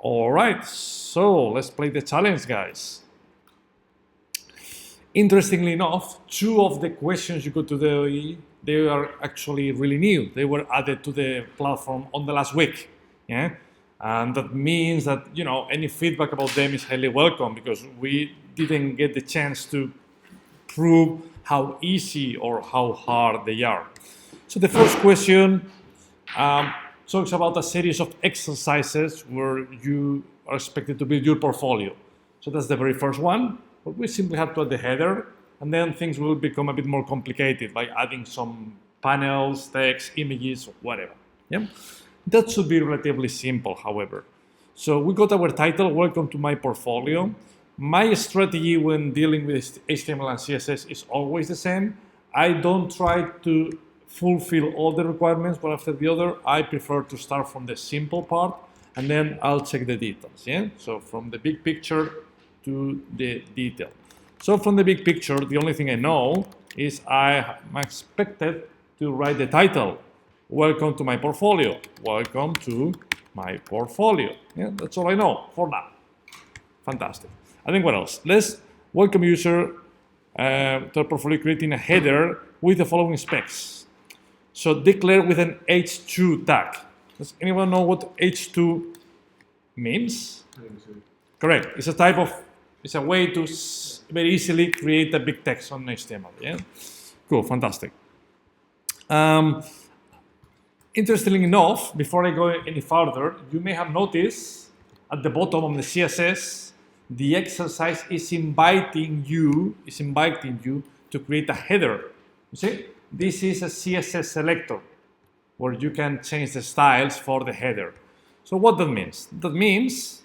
All right, so let's play the challenge, guys. Interestingly enough, two of the questions you got today, they are actually really new. They were added to the platform on the last week. Yeah, and that means that any feedback about them is highly welcome because we didn't get the chance to prove how easy or how hard they are. So the first question talks about a series of exercises where you are expected to build your portfolio. So that's the very first one. But we simply have to add the header, and then things will become a bit more complicated by adding some panels, text, images, or whatever. Yeah? That should be relatively simple, however. So we got our title, Welcome to My Portfolio. My strategy when dealing with HTML and CSS is always the same. I don't try to fulfill all the requirements one after the other. I prefer to start from the simple part and then I'll check the details. Yeah. So from the big picture to the detail. So from the big picture, the only thing I know is I'm expected to write the title. Welcome to my portfolio. Welcome to my portfolio. Yeah, that's all I know for now. Fantastic. I think what else? Let's welcome user to our portfolio creating a header with the following specs. So declare with an h2 tag. Does anyone know what h2 means? Correct. It's a type of, it's a way to very easily create a big text on HTML. Yeah. Cool. Fantastic. Interestingly enough, before I go any further, you may have noticed at the bottom of the CSS, the exercise is inviting you to create a header. You see, this is a CSS selector where you can change the styles for the header. So what that means? That means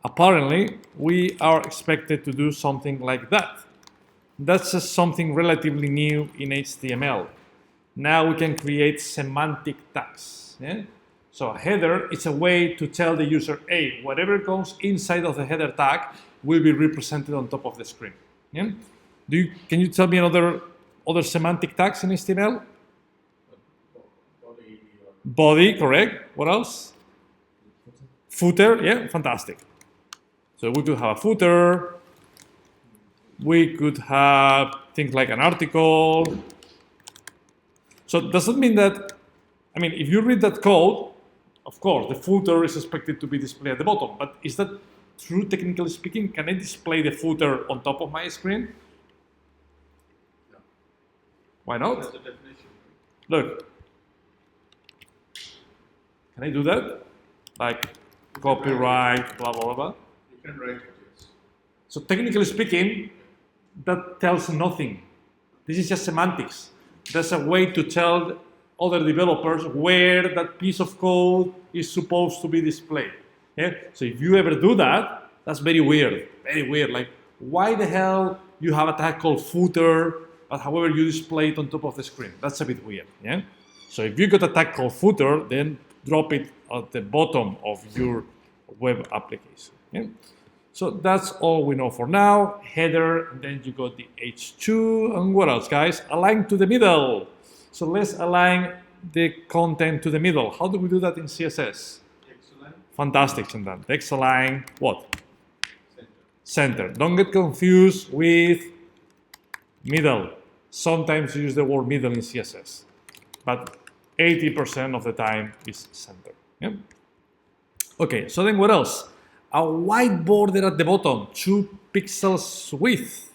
apparently we are expected to do something like that. That's just something relatively new in HTML. Now we can create semantic tags. Yeah? So a header is a way to tell the user, hey, whatever comes inside of the header tag will be represented on top of the screen. Yeah? Can you tell me other semantic tags in HTML? Body, correct. What else? Footer, yeah, fantastic. So we could have a footer. We could have things like an article. So does that mean that, if you read that code, of course, the footer is expected to be displayed at the bottom, but is that true technically speaking? Can I display the footer on top of my screen? No. Why not? That's the definition. Look. Can I do that? Like copyright, blah, blah, blah. You can write it, yes. So technically speaking, that tells nothing. This is just semantics. That's a way to tell other developers where that piece of code is supposed to be displayed. Yeah? So if you ever do that, that's very weird. Very weird. Like, why the hell you have a tag called footer, but however you display it on top of the screen? That's a bit weird. Yeah? So if you got a tag called footer, then drop it at the bottom of your web application. Yeah? So that's all we know for now. Header, and then you got the H2, and what else, guys? Align to the middle. So let's align the content to the middle. How do we do that in CSS? Excellent. Fantastic, Chandan. Text align, what? Center. Center. Don't get confused with middle. Sometimes you use the word middle in CSS, but 80% of the time is center. Yeah? Okay, so then what else? A white border at the bottom, 2 pixels width.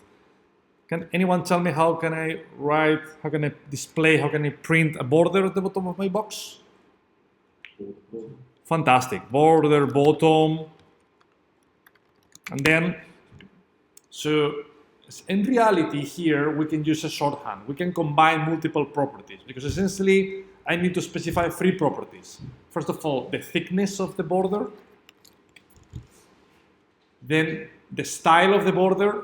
Can anyone tell me how can I write, how can I display, how can I print a border at the bottom of my box? Fantastic. Border, bottom. And then, so in reality here, we can use a shorthand. We can combine multiple properties because essentially I need to specify 3 properties. First of all, the thickness of the border. Then the style of the border.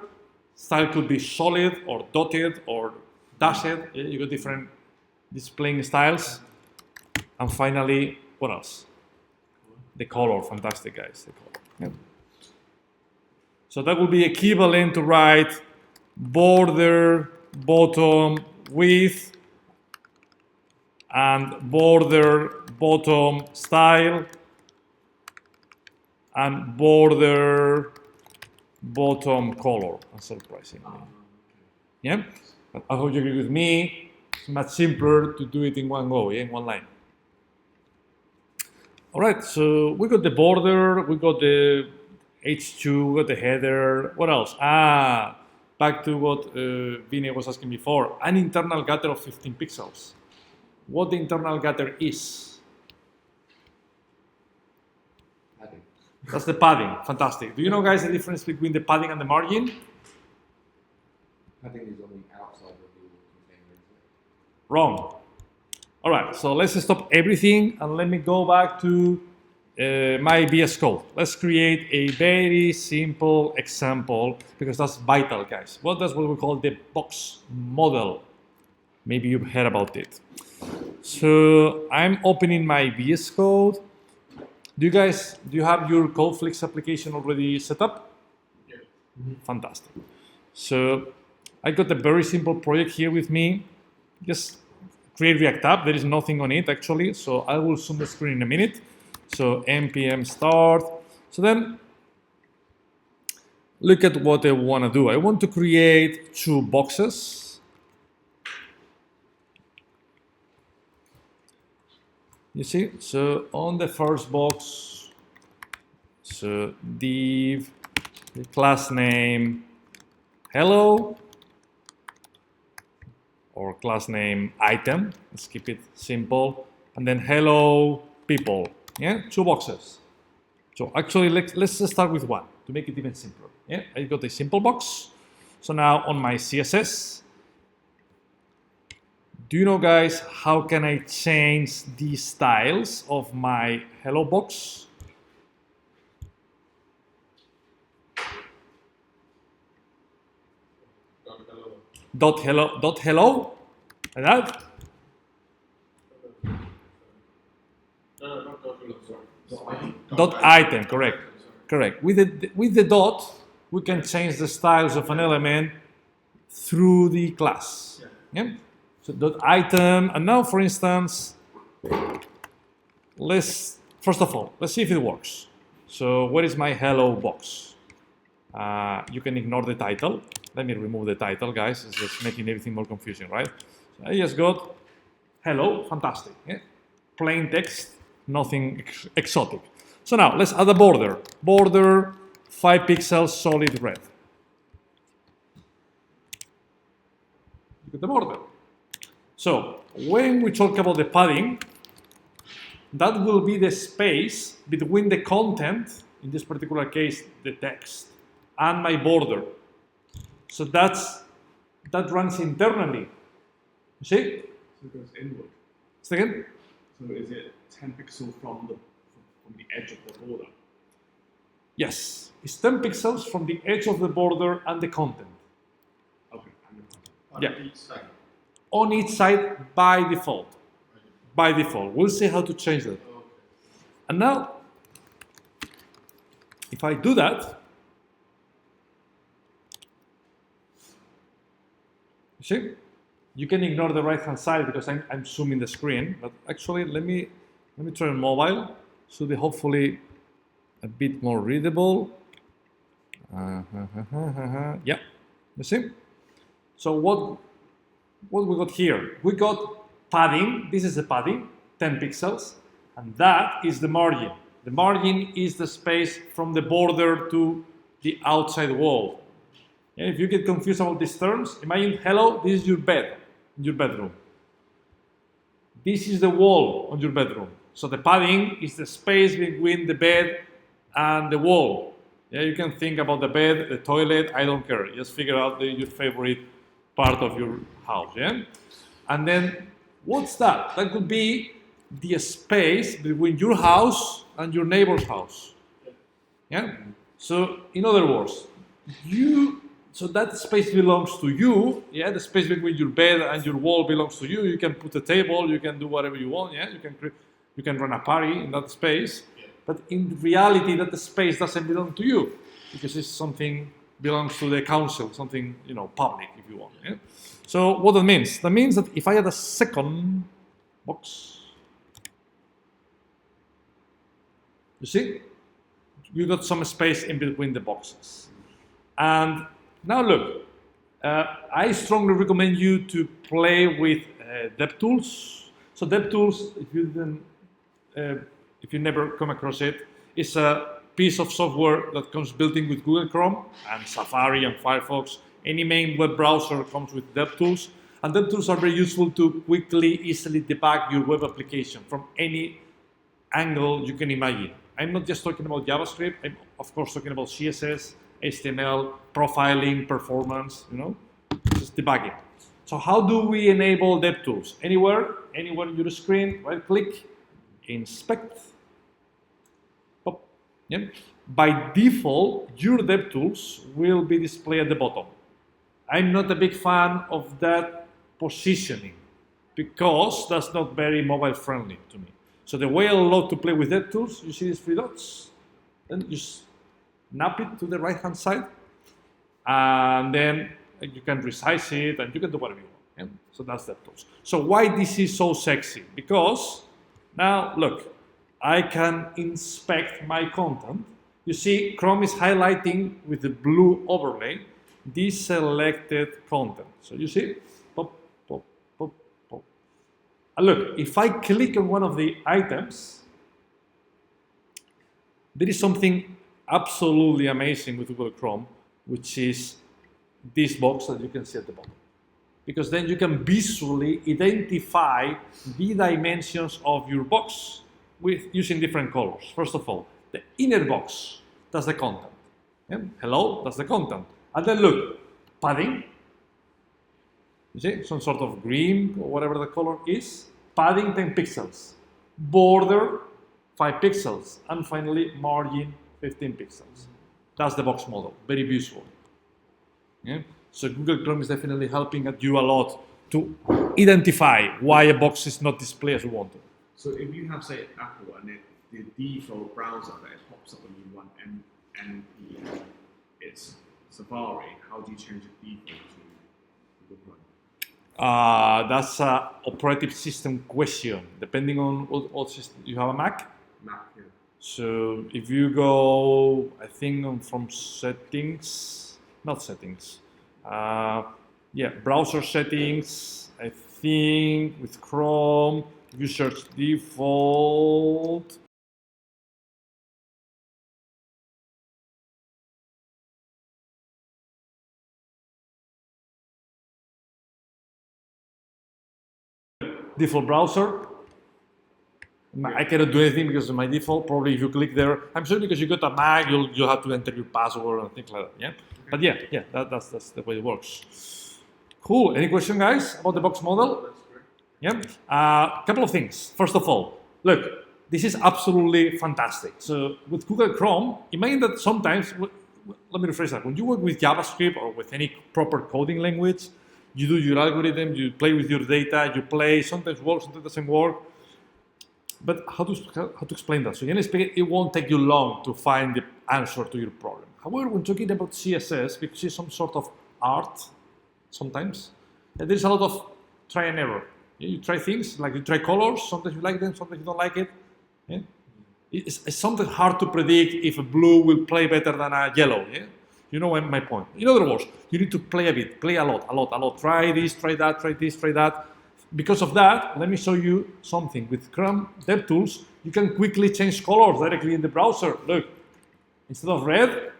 Style could be solid or dotted or dashed. You got different displaying styles. And finally, what else? The color. Fantastic, guys. The color. Yeah. So that would be equivalent to write border, bottom, width, and border, bottom, style. and border bottom color, unsurprisingly. Yeah? But I hope you agree with me. It's much simpler to do it in one go, yeah, in one line. All right, so we got the border, we got the H2, we got the header. What else? Back to what Vinny was asking before. An internal gutter of 15 pixels. What the internal gutter is? Padding. That's the padding. Fantastic. Do you know, guys, the difference between the padding and the margin? Padding is on the outside of your container, isn't it? Wrong. All right, so let's stop everything and let me go back to my VS Code. Let's create a very simple example because that's vital, guys. That's what we call the box model. Maybe you've heard about it. So I'm opening my VS Code. Do you have your CodeFlix application already set up? Yeah. Fantastic. So I got a very simple project here with me. Just create React app. There is nothing on it actually. So I will zoom the screen in a minute. So npm start. So then look at what I want to do. I want to create 2 boxes. You see, so on the first box, so div, the class name hello, or class name item. Let's keep it simple, and then hello people. Yeah, 2 boxes. So actually, let's just start with 1 to make it even simpler. Yeah, I got a simple box. So now on my CSS. Do you know, guys, how can I change the styles of my hello box? Hello. Dot hello, like that. No, not hello, sorry. Dot item, correct, correct. With the dot, we can change the styles of an element through the class. Yeah. So dot item, and now, for instance, first of all, let's see if it works. So where is my hello box? You can ignore the title. Let me remove the title, guys. It's just making everything more confusing, right? So I just got hello, fantastic. Yeah? Plain text, nothing exotic. So now let's add a border. Border 5 pixels, solid red. Look at the border. So when we talk about the padding, that will be the space between the content, in this particular case, the text, and my border. So that runs internally. You see? So it goes inward. Second? So is it 10 pixels from the edge of the border? Yes. It's 10 pixels from the edge of the border and the content. Okay. On Yeah. each side. On each side by default. By default. We'll see how to change that. Okay. And now, if I do that, you see, you can ignore the right hand side because I'm zooming the screen, but actually let me try on mobile, so they hopefully a bit more readable. Yeah, you see. So what we got here? We got padding. This is the padding, 10 pixels, and that is the margin. The margin is the space from the border to the outside wall. And if you get confused about these terms, imagine, hello, this is your bed in your bedroom. This is the wall on your bedroom. So the padding is the space between the bed and the wall. Yeah, you can think about the bed, the toilet, I don't care. Just figure out your favorite part of your house. Yeah? And then what's that? That could be the space between your house and your neighbor's house. Yeah? So in other words, so that space belongs to you. Yeah, the space between your bed and your wall belongs to you. You can put a table, you can do whatever you want. Yeah, you can run a party in that space. But in reality, that space doesn't belong to you because it's something belongs to the council, something public, if you want. Yeah? So what that means? That means that if I add a second box, you see, you got some space in between the boxes. And now look, I strongly recommend you to play with DevTools. So DevTools, if you never come across it, is a piece of software that comes built in with Google Chrome and Safari and Firefox. Any main web browser comes with DevTools, and DevTools are very useful to quickly, easily debug your web application from any angle you can imagine. I'm not just talking about JavaScript. I'm of course talking about CSS, HTML, profiling, performance. Just debugging. So how do we enable DevTools? Anywhere on your screen, right-click, inspect. Pop. Yeah. By default, your DevTools will be displayed at the bottom. I'm not a big fan of that positioning because that's not very mobile friendly to me. So the way I love to play with DevTools, you see these three dots, then you snap it to the right hand side, and then you can resize it and you can do whatever you want. Yeah? So that's DevTools. So why this is so sexy? Because now look, I can inspect my content. You see Chrome is highlighting with the blue overlay this selected content. So you see, pop, pop, pop, pop. And look, if I click on one of the items, there is something absolutely amazing with Google Chrome, which is this box that you can see at the bottom. Because then you can visually identify the dimensions of your box with using different colors. First of all, the inner box, that's the content. Yeah? Hello, that's the content. And then look, padding, you see, some sort of green or whatever the color is, padding 10 pixels, border 5 pixels, and finally margin 15 pixels. That's the box model, very visual. Yeah? So Google Chrome is definitely helping you a lot to identify why a box is not displayed as you want it. So if you have, say, Apple and the default browser that it pops up when you want it's Safari, how do you change the default to Google Chrome? That's an operating system question, depending on what system. You have a Mac? Mac, yeah. So if you go, I think from settings, not settings, browser settings, I think with Chrome, if you search default, default browser. I cannot do anything because of my default. Probably if you click there, I'm sure because you got a Mac, you'll have to enter your password and things like that. Yeah, but yeah, that's the way it works. Cool. Any question, guys, about the box model? Yeah. A couple of things. First of all, look, this is absolutely fantastic. So with Google Chrome, imagine that sometimes. Let me rephrase that. When you work with JavaScript or with any proper coding language, you do your algorithm, you play with your data, you play. Sometimes works, sometimes doesn't work. But how to explain that? So generally speaking, it won't take you long to find the answer to your problem. However, when talking about CSS, because it's some sort of art, sometimes, there's a lot of try and error. You try things, like you try colors, sometimes you like them, sometimes you don't like it. Yeah? It's sometimes hard to predict if a blue will play better than a yellow. Yeah? You know my point. In other words, you need to play a bit, play a lot. Try this, try that, try this, try that. Because of that, let me show you something. With Chrome DevTools, you can quickly change colors directly in the browser. Look, instead of red,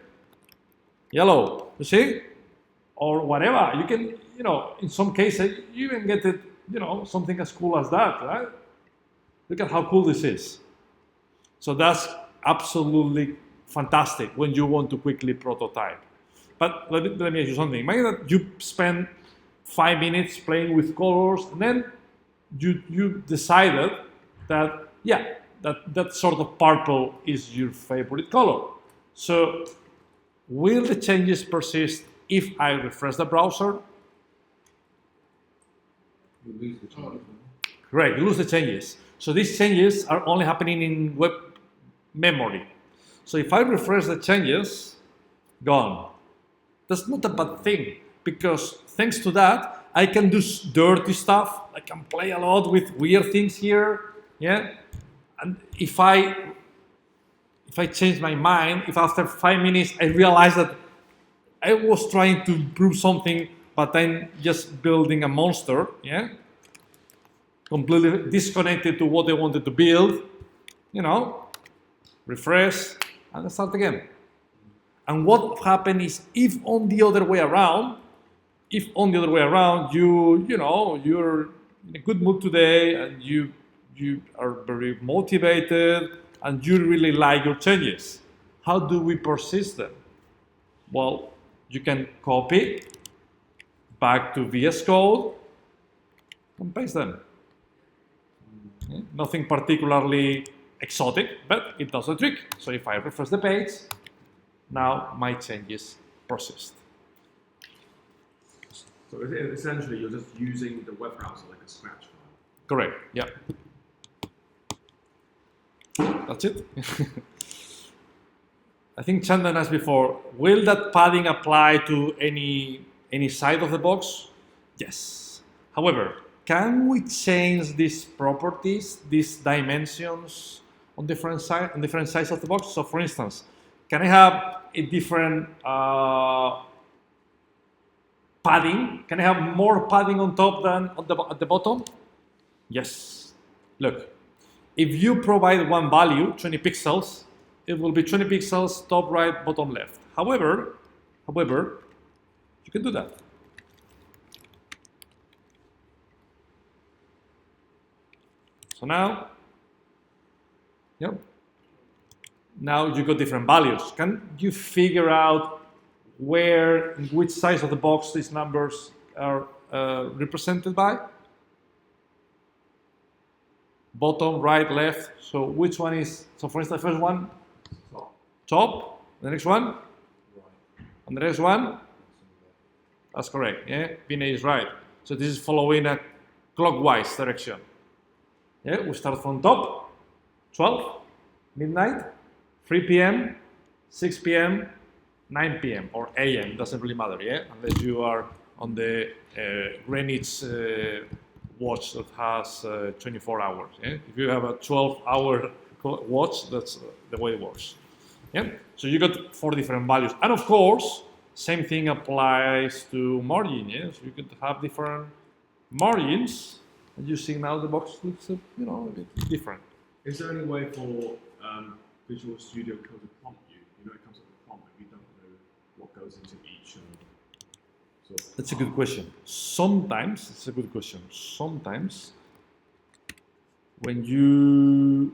yellow, you see? Or whatever. You can, in some cases, you even get it, something as cool as that, right? Look at how cool this is. So that's absolutely fantastic when you want to quickly prototype. But let me ask you something. Imagine that you spend 5 minutes playing with colors, and then you decided that that sort of purple is your favorite color. So will the changes persist if I refresh the browser? You lose the changes. Correct, you lose the changes. So these changes are only happening in web memory. So if I refresh the changes, gone. That's not a bad thing, because thanks to that, I can do dirty stuff. I can play a lot with weird things here, yeah. And if I if I change my mind, if after 5 minutes I realize that I was trying to improve something, but I'm just building a monster, yeah, completely disconnected to what I wanted to build, you know, refresh and start again. And what happened is, if on the other way around, you know, you're in a good mood today and you are very motivated and you really like your changes, how do we persist them? Well, you can copy back to VS Code and paste them. Okay? Nothing particularly exotic, but it does the trick. So if I refresh the page, now my changes persist. So essentially, you're just using the web browser like a Scratch file. Correct. Yeah. That's it. I think Chandan asked before, will that padding apply to any side of the box? Yes. However, can we change these properties, these dimensions on different sides of the box? So for instance, can I have a different padding? Can I have more padding on top than at the bottom? Yes. Look, if you provide one value, 20 pixels, it will be 20 pixels top right, bottom left. However, you can do that. So now, yep. Now you got different values. Can you figure out in which size of the box these numbers are represented by? Bottom, right, left. So which one is, so for instance, the first one, top, the next one, and the next one, that's correct, yeah, Vinay is right. So this is following a clockwise direction. Yeah, we start from top, 12, midnight, 3 p.m., 6 p.m., 9 p.m. or a.m., doesn't really matter, yeah, unless you are on the Greenwich watch that has 24 hours. Yeah? If you have a 12-hour watch, that's the way it works. Yeah? So you got 4 different values. And of course, same thing applies to margin. Yeah? So you could have different margins, and you signal the box looks, you know, a bit different. Is there any way for Visual Studio Code to prompt you? You know, it comes up with a prompt, but you don't know what goes into each. Sort of That's a good question. Sometimes, it's a good question. Sometimes, when you,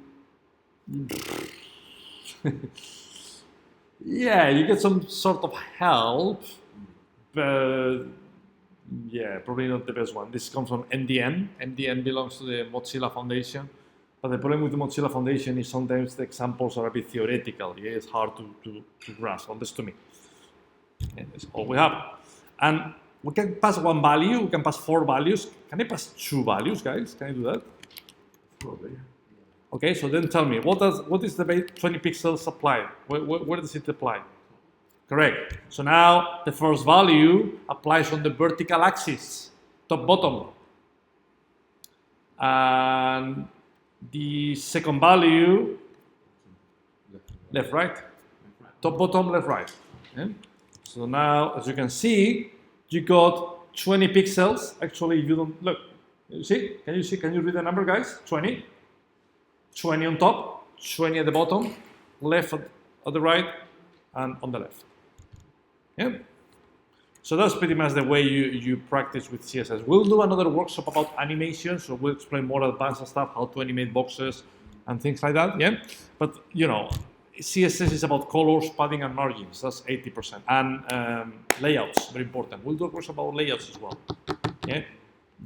yeah, you get some sort of help, but yeah, probably not the best one. This comes from MDN. MDN belongs to the Mozilla Foundation. But the problem with the Mozilla Foundation is sometimes the examples are a bit theoretical. Yeah, it's hard to grasp, at least to me. And that's all we have. And we can pass one value, we can pass 4 values. Can I pass 2 values, guys? Can I do that? probably. Okay, so then tell me, what is the 20 pixels apply? Where does it apply? Correct. So now the first value applies on the vertical axis, top bottom. And the second value, left right. Top bottom, left right. Okay? So now, as you can see, you got 20 pixels. Actually, you don't look. You see? Can you see? Can you read the number, guys? 20. 20 on top, 20 at the bottom, left at the right, and on the left. Yeah. So that's pretty much the way you practice with CSS. We'll do another workshop about animation, so we'll explain more advanced stuff, how to animate boxes and things like that. Yeah. But you know, CSS is about colors, padding, and margins. That's 80%. And layouts, very important. We'll do a workshop about layouts as well. Yeah.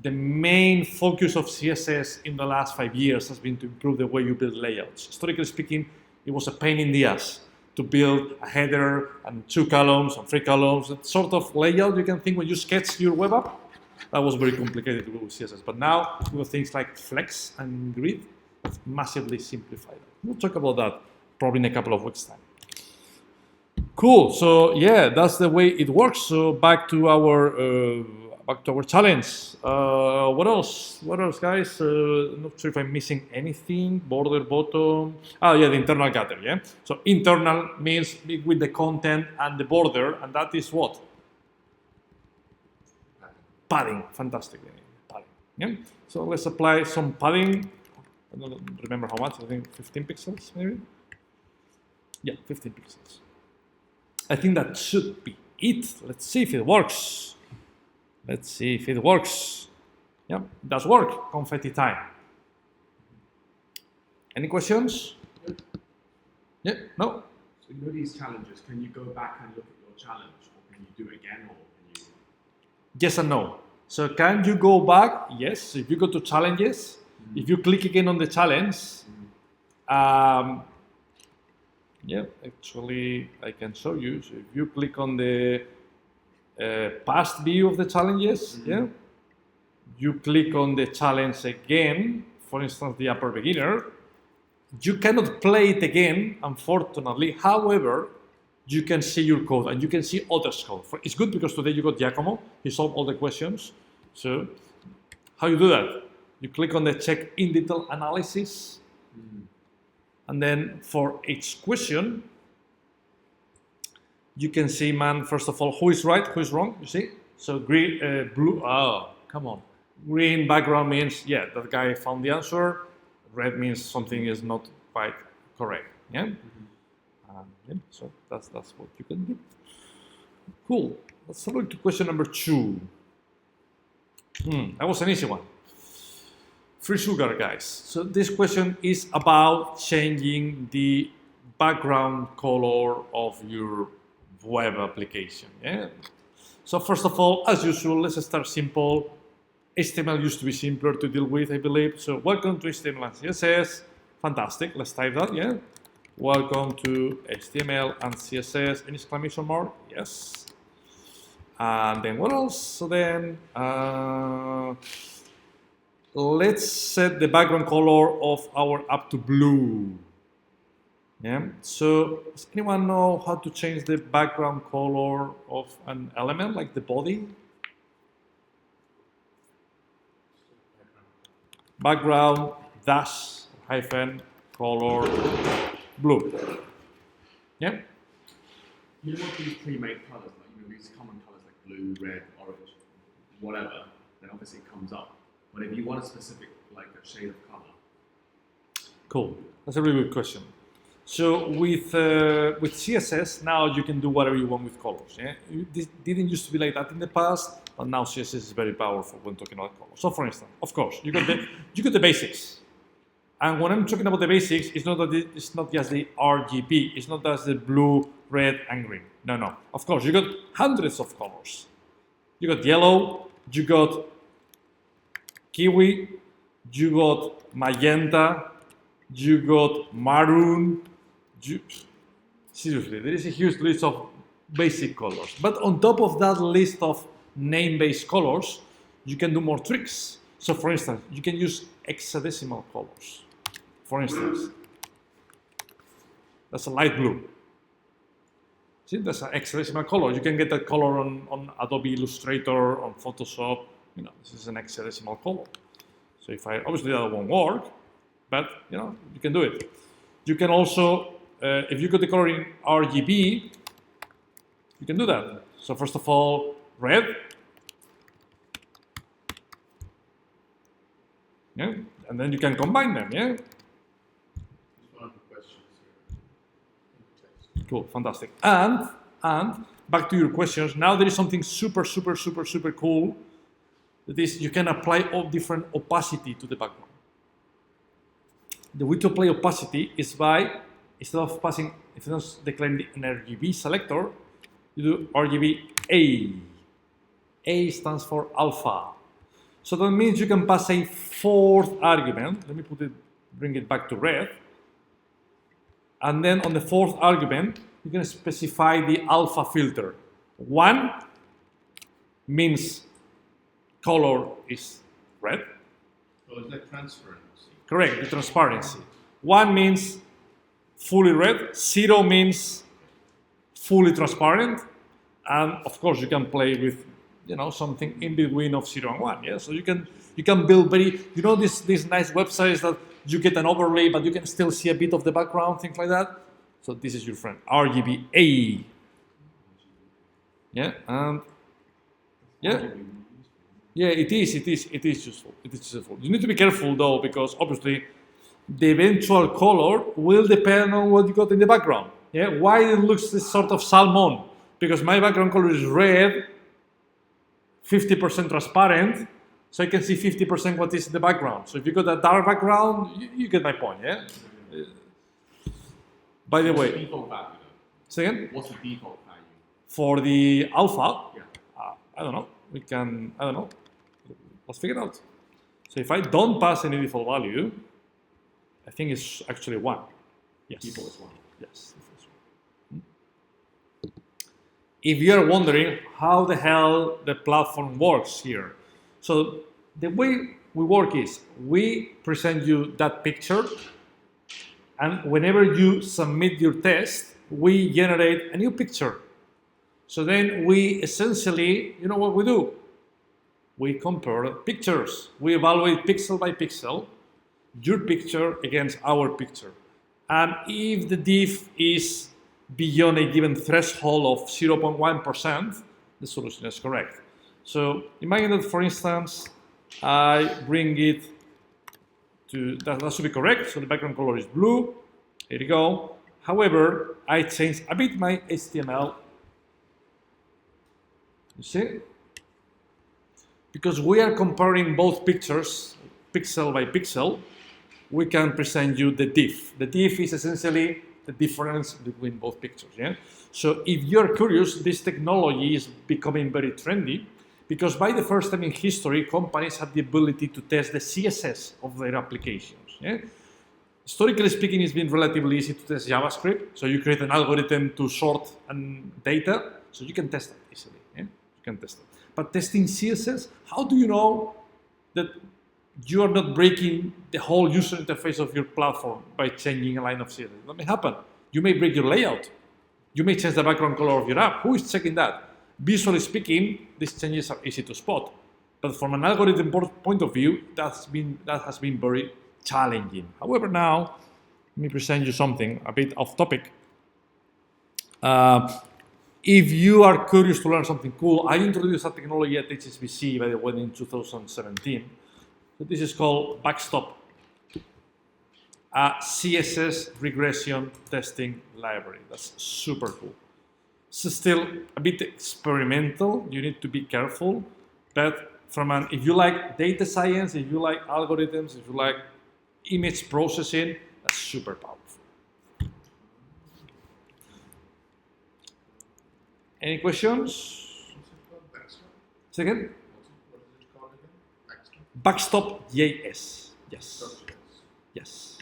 The main focus of CSS in the last 5 years has been to improve the way you build layouts. Historically speaking, it was a pain in the ass to build a header and 2 columns and 3 columns. That sort of layout you can think when you sketch your web app. That was very complicated to do with CSS. But now, with things like Flex and Grid, it's massively simplified. We'll talk about that probably in a couple of weeks' time. Cool. So yeah, that's the way it works. So back to our back to our challenge. What else? What else, guys? Not sure if I'm missing anything. Border, bottom. Oh, yeah, the internal gutter, yeah? So internal means with the content and the border, and that is what? Padding. Fantastic. Padding. Yeah? So let's apply some padding. I don't remember how much. I think 15 pixels, maybe? Yeah, 15 pixels. I think that should be it. Let's see if it works. Let's see if it works. Yeah, it does work. Confetti time. Any questions? Yeah, no? So you know these challenges, can you go back and look at your challenge, or can you do it again, or can you... Yes and no. So can you go back? Yes. If you go to challenges, if you click again on the challenge, yeah, actually I can show you. So if you click on the past view of the challenges, yeah, you click on the challenge again, for instance, the upper beginner, you cannot play it again, unfortunately. However, you can see your code and you can see others' code. It's good because today you got Giacomo, he solved all the questions. So how you do that? You click on the check in detail analysis, and then for each question, you can see, man, first of all, who is right, who is wrong, you see? So green, blue, oh, come on. Green background means, yeah, that guy found the answer. Red means something is not quite correct, yeah? Yeah, so that's what you can do. Cool. Let's have a look to question number 2. That was an easy one. Free sugar, guys. So this question is about changing the background color of your web application. Yeah. So first of all, as usual, let's start simple. HTML used to be simpler to deal with, I believe. So welcome to HTML and CSS. Fantastic. Let's type that. Yeah. Welcome to HTML and CSS. An exclamation mark? Yes. And then what else? So then let's set the background color of our app to blue. Yeah. So does anyone know how to change the background color of an element like the body? Background dash hyphen color blue. Yeah. You know what these pre-made colors, like these common colors like blue, red, orange, whatever, then obviously it comes up. But if you want a specific, like a shade of color. Cool. That's a really good question. So with CSS now you can do whatever you want with colors. Yeah. This didn't used to be like that in the past, but now CSS is very powerful when talking about colors. So for instance, of course, you got the basics. And when I'm talking about the basics, it's not just the RGB. It's not just the blue, red, and green. No. Of course, you got hundreds of colors. You got yellow. You got kiwi. You got magenta. You got maroon. Seriously, there is a huge list of basic colors. But on top of that list of name-based colors, you can do more tricks. So for instance, you can use hexadecimal colors. For instance, that's a light blue. See, that's an hexadecimal color. You can get that color on Adobe Illustrator, on Photoshop. This is an hexadecimal color. So obviously that won't work, but you can do it. You can also, if you got the color in RGB, you can do that. So first of all, red. Yeah, and then you can combine them. Yeah. Cool, fantastic. And back to your questions. Now there is something super cool. That is, you can apply all different opacity to the background. The way to apply opacity is by, instead of declaring an RGB selector, you do RGB A. A stands for alpha. So that means you can pass a fourth argument. Let me bring it back to red. And then on the fourth argument, you can specify the alpha filter. 1 means color is red. So it's like transparency. Correct, the transparency. 1 means fully red. 0 means fully transparent. And of course, you can play with something in between of 0 and 1. Yeah, so you can build these nice websites that you get an overlay, but you can still see a bit of the background, things like that. So this is your friend RGBA. Yeah, and yeah, it is useful. It is useful. You need to be careful though, because obviously the eventual color will depend on what you got in the background. Yeah, why it looks this sort of salmon? Because my background color is red, 50% transparent, so I can see 50% what is in the background. So if you got a dark background, you get my point, yeah? By the way, default value? say again? What's the default value? For the alpha, Yeah. I don't know. Let's figure it out. So if I don't pass any default value, I think it's actually 1. Yes. Default is 1. Yes. If you're wondering how the hell the platform works here, so the way we work is we present you that picture, and whenever you submit your test, we generate a new picture. So then we essentially, you know what we do? We compare pictures. We evaluate pixel by pixel, your picture against our picture. And if the diff is beyond a given threshold of 0.1%, the solution is correct. So imagine that, for instance, I bring it to, that should be correct, so the background color is blue, here you go. However, I changed a bit my HTML, you see? Because we are comparing both pictures, pixel by pixel, we can present you the diff. The diff is essentially the difference between both pictures, yeah? So if you're curious, this technology is becoming very trendy, because by the first time in history, companies have the ability to test the CSS of their applications, yeah? Historically speaking, it's been relatively easy to test JavaScript, so you create an algorithm to sort data, so you can test it easily, yeah? You can test it. But testing CSS, how do you know that you are not breaking the whole user interface of your platform by changing a line of CSS? That may happen. You may break your layout. You may change the background color of your app. Who is checking that? Visually speaking, these changes are easy to spot. But from an algorithm point of view, that has been very challenging. However, now, let me present you something a bit off topic. If you are curious to learn something cool, I introduced a technology at HSBC, by the way, in 2017. So this is called Backstop, a CSS regression testing library. That's super cool. It's still a bit experimental. You need to be careful. But if you like data science, if you like algorithms, if you like image processing, that's super powerful. Any questions? Second? What is it called again? Backstop JS. Yes. Yes.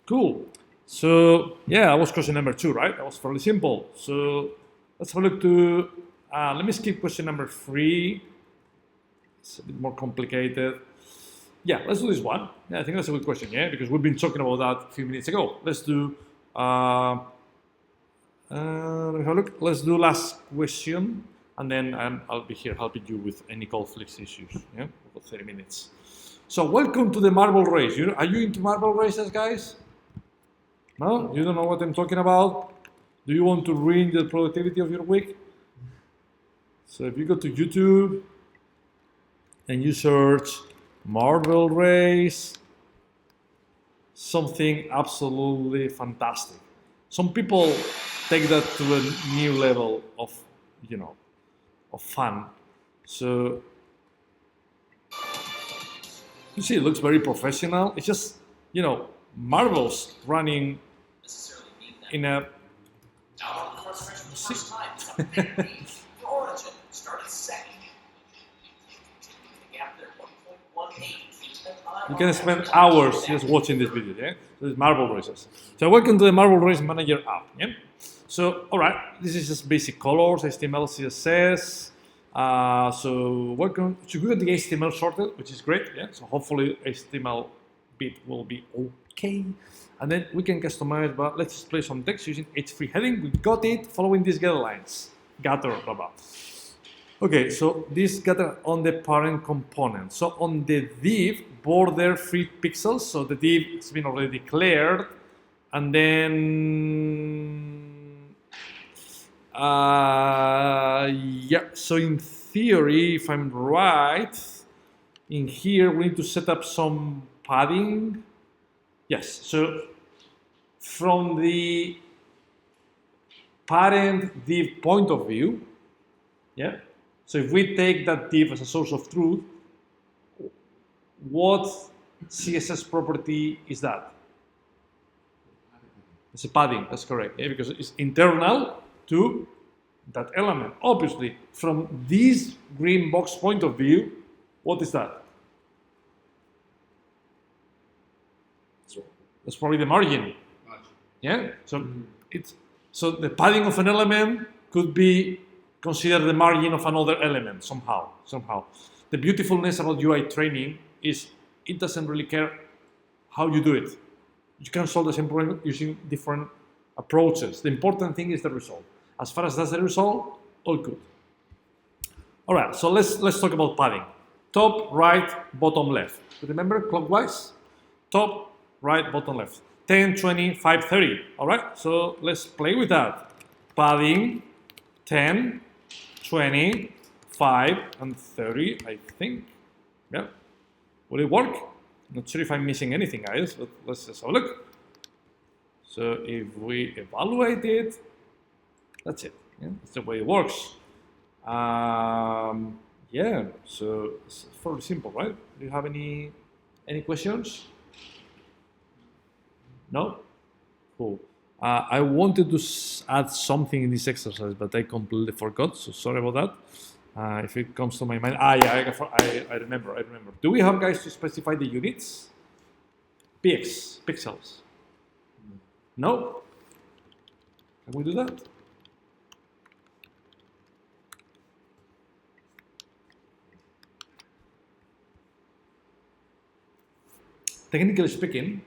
Cool. So yeah, that was question number 2, right? That was fairly simple. So let's have a look to. Let me skip question number 3. It's a bit more complicated. Yeah, let's do this one. Yeah, I think that's a good question. Yeah, because we've been talking about that a few minutes ago. Let's do. Let me have a look. Let's do last question, and then I'll be here helping you with any conflicts issues. Yeah, for 30 minutes. So welcome to the marble race. Are you into marble races, guys? No, you don't know what I'm talking about. Do you want to ruin the productivity of your week? So if you go to YouTube and you search marble race, something absolutely fantastic. Some people take that to a new level of, of fun. So you see, it looks very professional. It's just, marbles running in a. You can spend hours just watching this video, yeah? So it's marble races. So welcome to the Marble Race Manager app, yeah? So, all right, this is just basic colors, HTML, CSS. So welcome. So we got the HTML sorted, which is great, yeah? So hopefully HTML bit will be Okay, and then we can customize, but let's display some text using h3 heading. We got it following these guidelines. Getter, blah, blah. Okay, so this getter on the parent component. So on the div, border 3 pixels, so the div has been already declared, and then, yeah, so in theory, if I'm right, in here we need to set up some padding. Yes, so from the parent div point of view, yeah, so if we take that div as a source of truth, what CSS property is that? It's a padding, that's correct, yeah, because it's internal to that element. Obviously, from this green box point of view, what is that? That's probably the margin. Yeah. So so the padding of an element could be considered the margin of another element somehow. The beautifulness about UI training is it doesn't really care how you do it. You can solve the same problem using different approaches. The important thing is the result. As far as that's the result, all good. All right. So let's talk about padding. Top, right, bottom, left. Remember clockwise? Top, right, bottom, left. 10, 20, 5, 30. All right, so let's play with that. Padding 10, 20, 5, and 30, I think. Yeah. Will it work? Not sure if I'm missing anything, guys, but let's just have a look. So if we evaluate it, that's it. Yeah, that's the way it works. Yeah, so it's fairly simple, right? Do you have any questions? No? Cool. I wanted to add something in this exercise, but I completely forgot, so sorry about that. If it comes to my mind, yeah, I remember. Do we have, guys, to specify the units? Pixels. No? Can we do that? Technically speaking,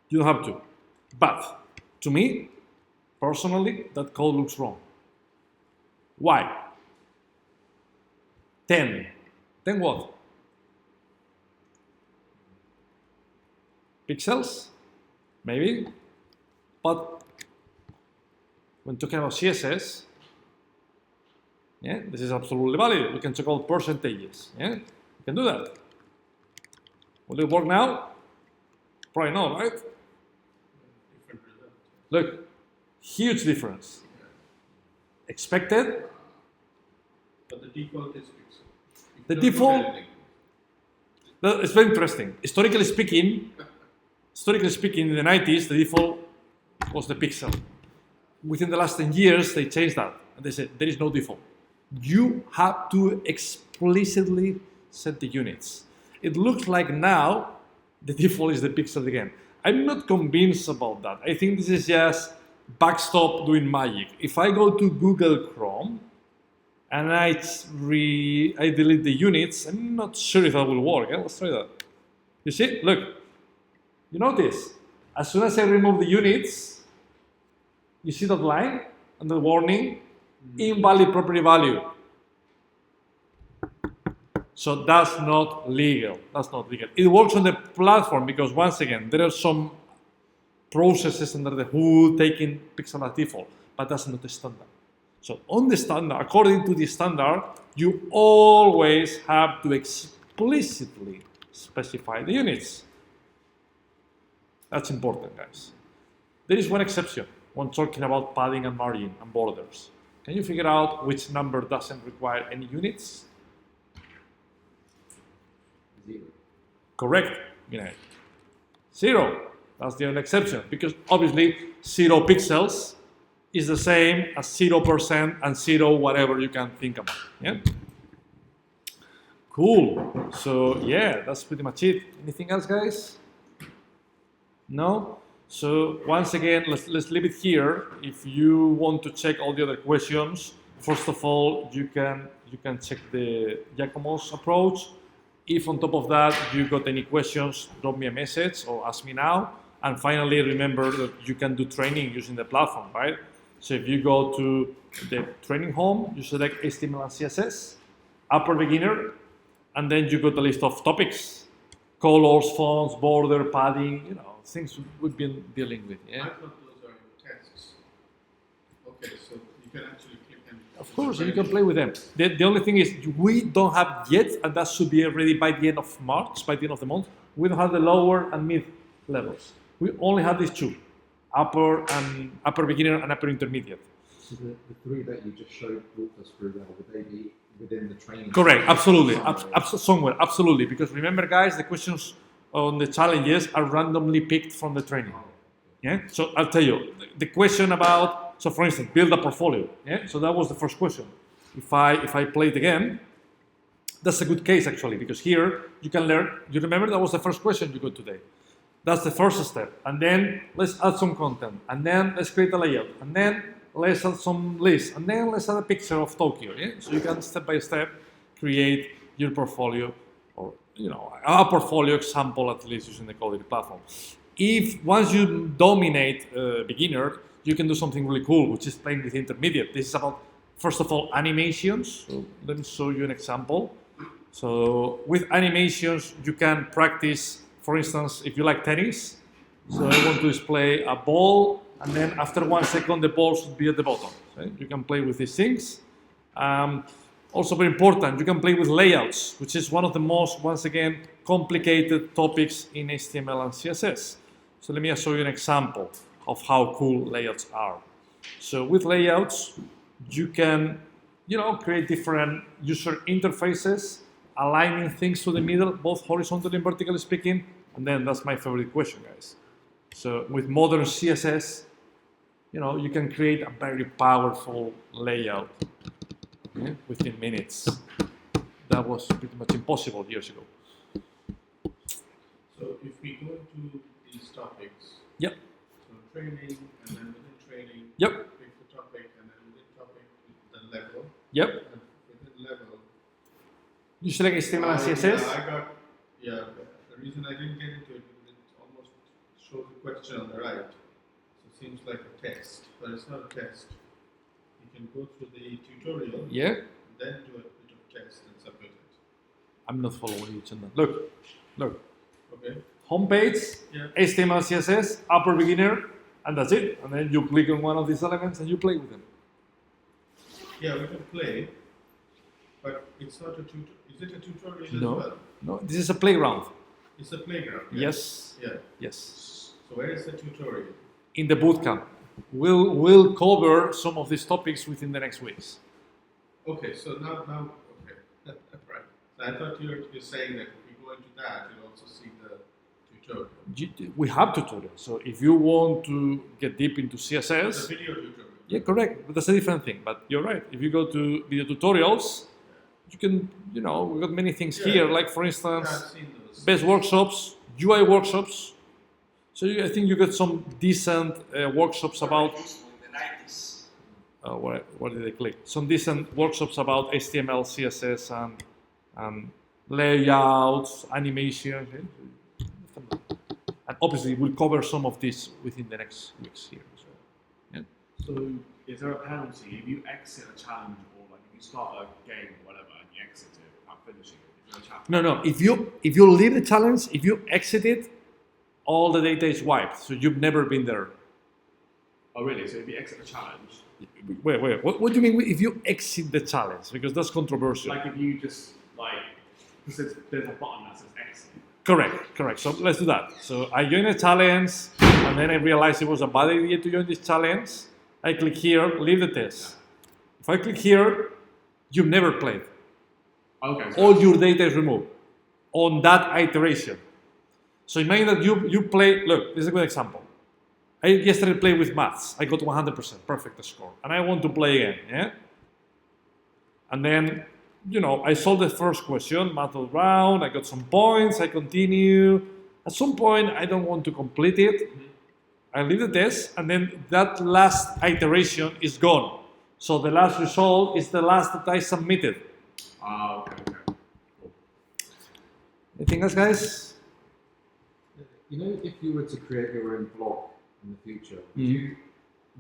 you don't have to. But to me, personally, that code looks wrong. Why? 10. 10 what? Pixels? Maybe. But when talking about CSS, yeah, this is absolutely valid. We can check out percentages. Yeah, we can do that. Will it work now? Probably not, right? Look, huge difference. Expected. But the default is pixel. The default. It's very interesting. Historically speaking, in the 90s, the default was the pixel. Within the last 10 years, they changed that. And they said, there is no default. You have to explicitly set the units. It looks like now the default is the pixel again. I'm not convinced about that. I think this is just backstop doing magic. If I go to Google Chrome and I delete the units, I'm not sure if that will work. Yeah? Let's try that. You see? Look. You notice? As soon as I remove the units, you see that line and the warning? Invalid property value. So that's not legal. That's not legal. It works on the platform because, once again, there are some processes under the hood taking pixel as default, but that's not the standard. So on the standard, according to the standard, you always have to explicitly specify the units. That's important, guys. There is one exception when talking about padding and margin and borders. Can you figure out which number doesn't require any units? 0. Correct. 0. That's the only exception, because obviously 0 pixels is the same as 0% and 0 whatever you can think about. Yeah. Cool. So yeah, that's pretty much it. Anything else, guys? No. So once again, let's leave it here. If you want to check all the other questions, first of all, you can check the Giacomo's approach. If on top of that you got any questions, drop me a message or ask me now. And finally, remember that you can do training using the platform, right? So if you go to the training home, you select HTML and CSS, upper beginner, and then you got a list of topics, colors, fonts, border, padding, you know, things we've been dealing with. I Yeah. thought those are tests. Okay, so you can actually click and. Of course, you can play with them. The only thing is we don't have yet, and that should be ready by the end of March, by the end of the month. We don't have the lower and mid levels. We only have these two, upper beginner and upper intermediate. So the three that you just walked us through there, would they be within the training? Correct, absolutely, Somewhere? somewhere, absolutely. Because remember, guys, the questions on the challenges are randomly picked from the training. Yeah. So I'll tell you the question about. So for instance, build a portfolio. Yeah. So that was the first question. If I play it again, that's a good case actually, because here you can learn. You remember that was the first question you got today. That's the first step. And then let's add some content. And then let's create a layout. And then let's add some lists. And then let's add a picture of Tokyo. Yeah? So you can step by step create your portfolio, or a portfolio example at least using the Codely platform. If once you dominate beginner, you can do something really cool, which is playing with intermediate. This is about, first of all, animations. So let me show you an example. So with animations, you can practice. For instance, if you like tennis, so I want to display a ball, and then after 1 second, the ball should be at the bottom. Okay? You can play with these things. Also very important, you can play with layouts, which is one of the most, once again, complicated topics in HTML and CSS. So let me show you an example of how cool layouts are. So with layouts, you can, create different user interfaces, aligning things to the middle, both horizontally and vertically speaking. And then that's my favorite question, guys. So with modern CSS, you can create a very powerful layout within minutes. That was pretty much impossible years ago. So if we go into these topics. Yep. So training, and then within training. Yep. Pick the topic, and then within topic, the level. Yep. And within level. You select HTML and CSS. The reason I didn't get into it because it almost shows the question on the right. So it seems like a test, but it's not a test. You can go through the tutorial, Yeah. then do a bit of test and submit it. I'm not following you, Chandan. Look. Okay. Homepage, Yeah. HTML, CSS, upper beginner, and that's it. And then you click on one of these elements and you play with them. Yeah, we can play, but it's not a tutorial. Is it a tutorial No. as well? No, this is a playground. It's a playground. Yes. Yeah. Yes. So where is the tutorial? In the bootcamp, we'll cover some of these topics within the next weeks. Okay, so now, okay, right. So I thought you're saying that if you go into that, you'll also see the tutorial. We have tutorials. So if you want to get deep into It's a CSS, video tutorial. yeah, correct. But that's a different thing. But you're right. If you go to video tutorials, you can, we've got many things Yeah. here. Like for Yeah, instance, I've seen those. best workshops, UI workshops. So I think you get some decent workshops about. What did I click? Some decent workshops about HTML, CSS, and layouts, animation. And obviously, we'll cover some of this within the next weeks here. So, yeah. So is there a penalty if you exit a challenge, or like if you start a game or whatever and you exit it without finishing it? Is there a challenge? No. If you leave the challenge, if you exit it, all the data is wiped. So you've never been there. Oh really? So if you exit the challenge, Wait. What do you mean if you exit the challenge? Because that's controversial. like if you just because there's a button that says exit. Correct. So let's do that. So I joined a challenge, and then I realized it was a bad idea to join this challenge. I click here, leave the test. If I click here, you've never played. Okay. So All your data is removed on that iteration. So imagine that you play. Look, this is a good example. I yesterday played with maths. I got 100%, perfect score, and I want to play again. Yeah. And then, I solved the first question, math all round. I got some points. I continue. At some point, I don't want to complete it. I leave the test, and then that last iteration is gone. So the last result is the last that I submitted. okay. Cool. Anything else, guys? You know, if you were to create your own blog in the future, Mhm.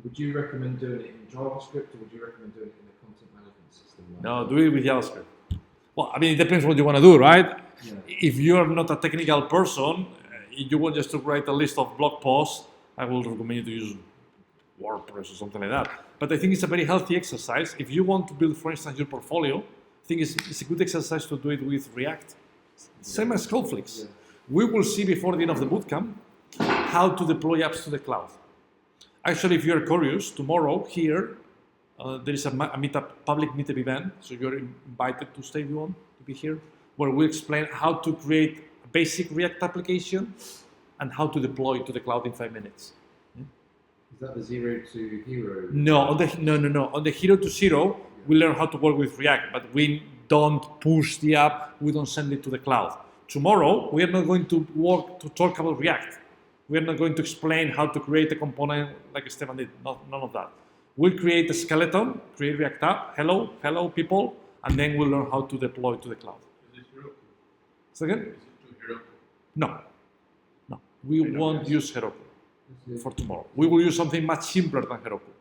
would you recommend doing it in JavaScript, or would you recommend doing it in a content management system? No, do it with JavaScript. Well, I mean, it depends what you want to do, right? Yeah. If you're not a technical person, if you want just to write a list of blog posts, I will recommend you to use WordPress or something like that. But I think it's a very healthy exercise. If you want to build, for instance, your portfolio, I think it's a good exercise to do it with React. Same as Codeflix. Yeah. We will see before the end of the bootcamp how to deploy apps to the cloud. Actually, if you're curious, tomorrow here there is a meetup, public meetup event, so you're invited to stay if you want to be here, where we explain how to create a basic React application and how to deploy it to the cloud in 5 minutes. Is that the zero to hero? No, on the hero to zero, we learn how to work with React, but we don't push the app, we don't send it to the cloud. Tomorrow, we are not going to talk about React. We are not going to explain how to create a component like Stefan did, none of that. We'll create a skeleton, create React app, hello people, and then we'll learn how to deploy to the cloud. Is it Heroku? Second? Is it to Heroku? No. We won't use Heroku Is it- for tomorrow. We will use something much simpler than Heroku.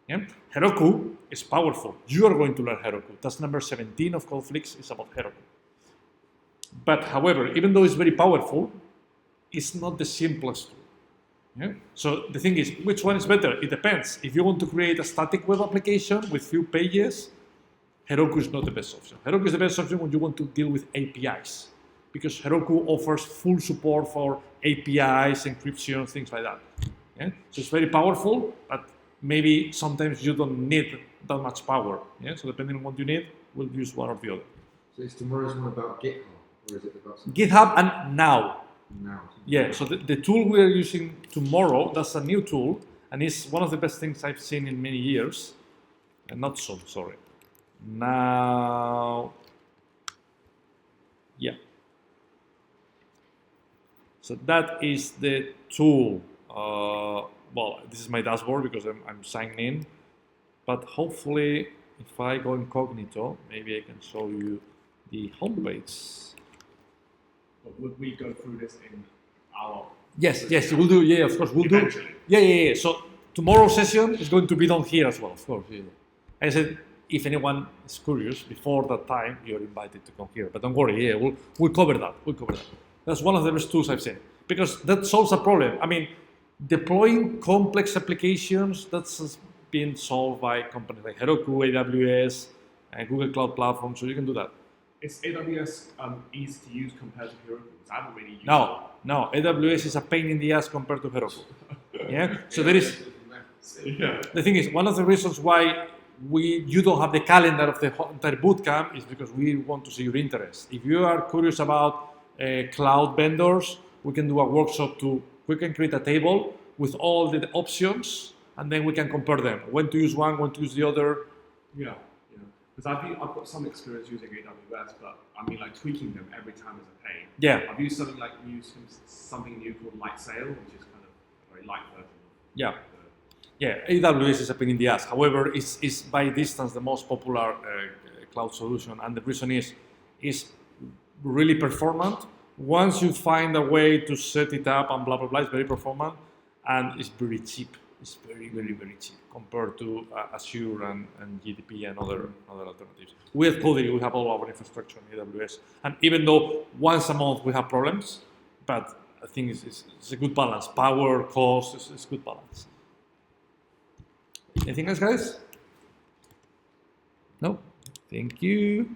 Yeah? Heroku is powerful. You are going to learn Heroku. That's number 17 of Codeflix is about Heroku. But however, even though it's very powerful, it's not the simplest tool. Yeah? So the thing is, which one is better? It depends. If you want to create a static web application with few pages, Heroku is not the best option. Heroku is the best option when you want to deal with APIs, because Heroku offers full support for APIs, encryption, things like that. Yeah? So it's very powerful, but maybe sometimes you don't need that much power. Yeah? So depending on what you need, we'll use one or the other. So is tomorrow's one about GitHub, or is it about something GitHub and Now. now? Yeah, so the tool we are using tomorrow, that's a new tool, and it's one of the best things I've seen in many years. And not so, sorry. Now, yeah. So that is the tool. Well, this is my dashboard because I'm signed in, but hopefully if I go incognito, maybe I can show you the homepage. But would we go through this in our? Yes, we'll do. Yeah, of course, we'll do. Eventually. Yeah. So tomorrow's session is going to be done here as well, of course. Yeah. I said, if anyone is curious before that time, you're invited to come here. But don't worry, yeah, we'll cover that. That's one of the best tools I've seen because that solves a problem. I mean, deploying complex applications that's been solved by companies like Heroku, AWS, and Google Cloud Platform. So you can do that. Is AWS easy to use compared to Heroku? Because I haven't really used No, AWS is a pain in the ass compared to Heroku. Yeah. So there is. it. Yeah. The thing is, one of the reasons why you don't have the calendar of the entire bootcamp is because we want to see your interest. If you are curious about cloud vendors, we can do a workshop we can create a table with all the options, and then we can compare them. When to use one, when to use the other. Yeah. Because I've got some experience using AWS, but I mean, like tweaking them every time is a pain. Yeah. I've used something new called Lightsail, which is kind of a very light version. Yeah. of Yeah, AWS is a pain in the ass. However, it's by distance the most popular cloud solution, and the reason is really performant. Once you find a way to set it up and blah blah blah, it's very performant, and it's very cheap. It's very cheap compared to Azure and GDP and other alternatives. We at Codely, we have all our infrastructure in AWS, and even though once a month we have problems, but I think it's a good balance. Power, cost, it's good balance. Anything else, guys? No? Thank you.